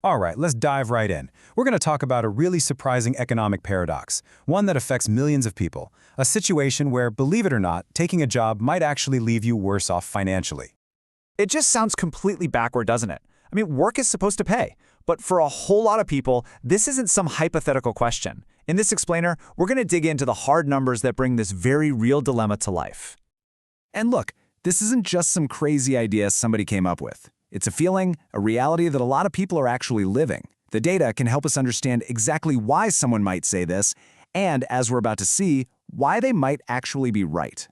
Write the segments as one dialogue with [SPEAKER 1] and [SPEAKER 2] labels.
[SPEAKER 1] All right, let's dive right in. We're going to talk about a really surprising economic paradox, one that affects millions of people, a situation where, believe it or not, taking a job might actually leave you worse off financially.
[SPEAKER 2] It just sounds completely backward, doesn't it? I mean, work is supposed to pay. But for a whole lot of people, this isn't some hypothetical question. In this explainer, we're going to dig into the hard numbers that bring this very real dilemma to life.
[SPEAKER 3] And look, this isn't just some crazy idea somebody came up with. It's a feeling, a reality that a lot of people are actually living. The data can help us understand exactly why someone might say this, and as we're about to see, why they might actually be right.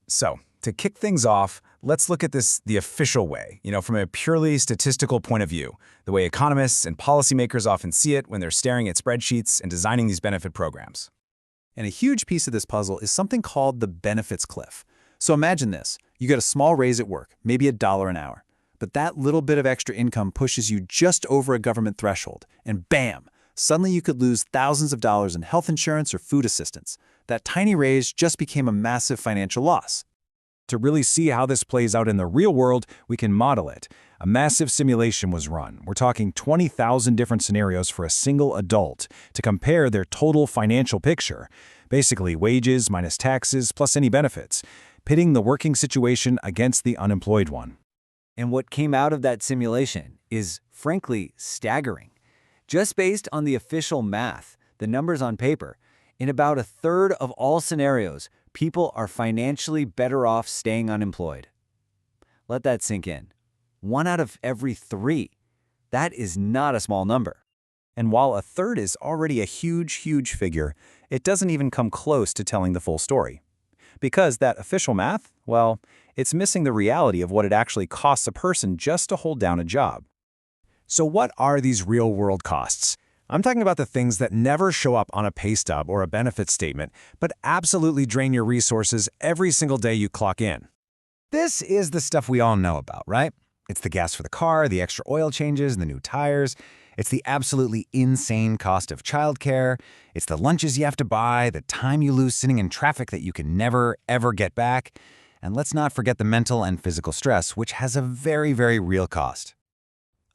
[SPEAKER 1] So, to kick things off, let's look at this the official way, from a purely statistical point of view, the way economists and policymakers often see it when they're staring at spreadsheets and designing these benefit programs.
[SPEAKER 3] And a huge piece of this puzzle is something called the benefits cliff. So imagine this. You get a small raise at work, maybe $1 an hour. But that little bit of extra income pushes you just over a government threshold, and bam! Suddenly you could lose thousands of dollars in health insurance or food assistance. That tiny raise just became a massive financial loss.
[SPEAKER 1] To really see how this plays out in the real world, we can model it. A massive simulation was run. We're talking 20,000 different scenarios for a single adult to compare their total financial picture. Basically, wages minus taxes plus any benefits, pitting the working situation against the unemployed one.
[SPEAKER 4] And what came out of that simulation is, frankly, staggering. Just based on the official math, the numbers on paper, in about a third of all scenarios, people are financially better off staying unemployed. Let that sink in. 1 out of every 3. That is not a small number.
[SPEAKER 1] And while a third is already a huge figure, it doesn't even come close to telling the full story. Because that official math, well, it's missing the reality of what it actually costs a person just to hold down a job.
[SPEAKER 3] So what are these real-world costs? I'm talking about the things that never show up on a pay stub or a benefits statement, but absolutely drain your resources every single day you clock in. This is the stuff we all know about, right? It's the gas for the car, the extra oil changes, the new tires. It's the absolutely insane cost of childcare. It's the lunches you have to buy, the time you lose sitting in traffic that you can never, ever get back. And let's not forget the mental and physical stress, which has a very real cost.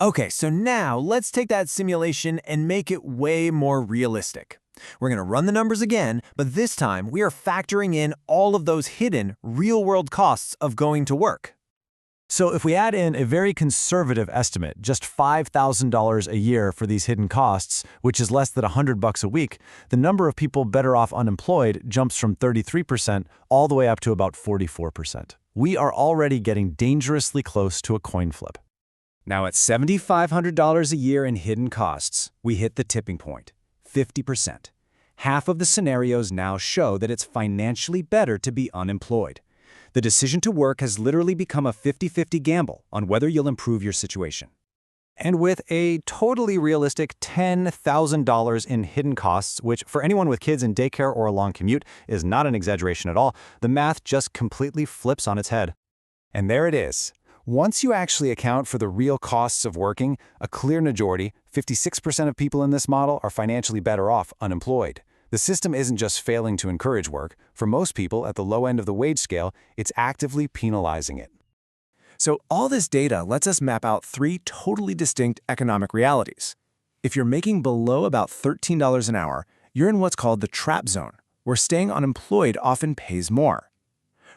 [SPEAKER 2] Okay, so now let's take that simulation and make it way more realistic. We're going to run the numbers again, but this time we are factoring in all of those hidden, real-world costs of going to work. So if we add in a very conservative estimate, just $5,000 a year for these hidden costs, which is less than $100 a week, the number of people better off unemployed jumps from 33% all the way up to about 44%. We are already getting dangerously close to a coin flip.
[SPEAKER 1] Now at $7,500 a year in hidden costs, we hit the tipping point, 50%. Half of the scenarios now show that it's financially better to be unemployed. The decision to work has literally become a 50-50 gamble on whether you'll improve your situation.
[SPEAKER 2] And with a totally realistic $10,000 in hidden costs, which for anyone with kids in daycare or a long commute is not an exaggeration at all, the math just completely flips on its head.
[SPEAKER 3] And there it is. Once you actually account for the real costs of working, a clear majority, 56% of people in this model, are financially better off unemployed. The system isn't just failing to encourage work. For most people at the low end of the wage scale, it's actively penalizing it. So all this data lets us map out 3 totally distinct economic realities. If you're making below about $13 an hour, you're in what's called the trap zone, where staying unemployed often pays more.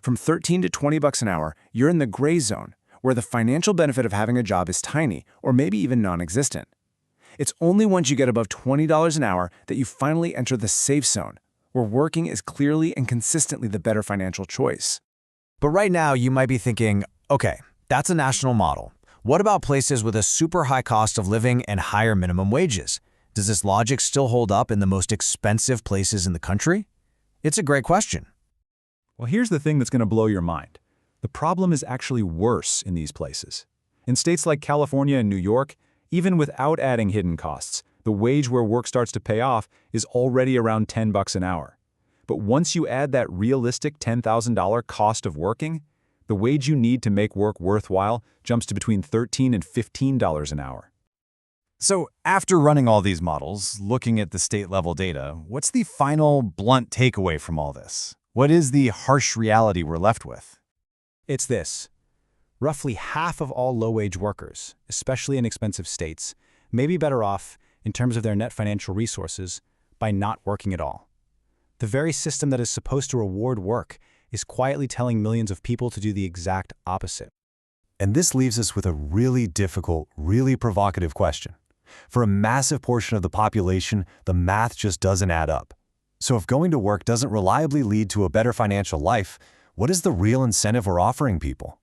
[SPEAKER 3] From $13 to $20 an hour, you're in the gray zone, where the financial benefit of having a job is tiny or maybe even non-existent. It's only once you get above $20 an hour that you finally enter the safe zone, where working is clearly and consistently the better financial choice.
[SPEAKER 2] But right now, you might be thinking, okay, that's a national model. What about places with a super high cost of living and higher minimum wages? Does this logic still hold up in the most expensive places in the country? It's a great question.
[SPEAKER 1] Well, here's the thing that's going to blow your mind. The problem is actually worse in these places. In states like California and New York, even without adding hidden costs, the wage where work starts to pay off is already around $10 an hour. But once you add that realistic $10,000 cost of working, the wage you need to make work worthwhile jumps to between $13 and $15 an hour.
[SPEAKER 3] So after running all these models, looking at the state-level data, what's the final blunt takeaway from all this? What is the harsh reality we're left with?
[SPEAKER 1] It's this. Roughly half of all low-wage workers, especially in expensive states, may be better off, in terms of their net financial resources, by not working at all. The very system that is supposed to reward work is quietly telling millions of people to do the exact opposite.
[SPEAKER 3] And this leaves us with a really difficult, really provocative question. For a massive portion of the population, the math just doesn't add up. So if going to work doesn't reliably lead to a better financial life, what is the real incentive we're offering people?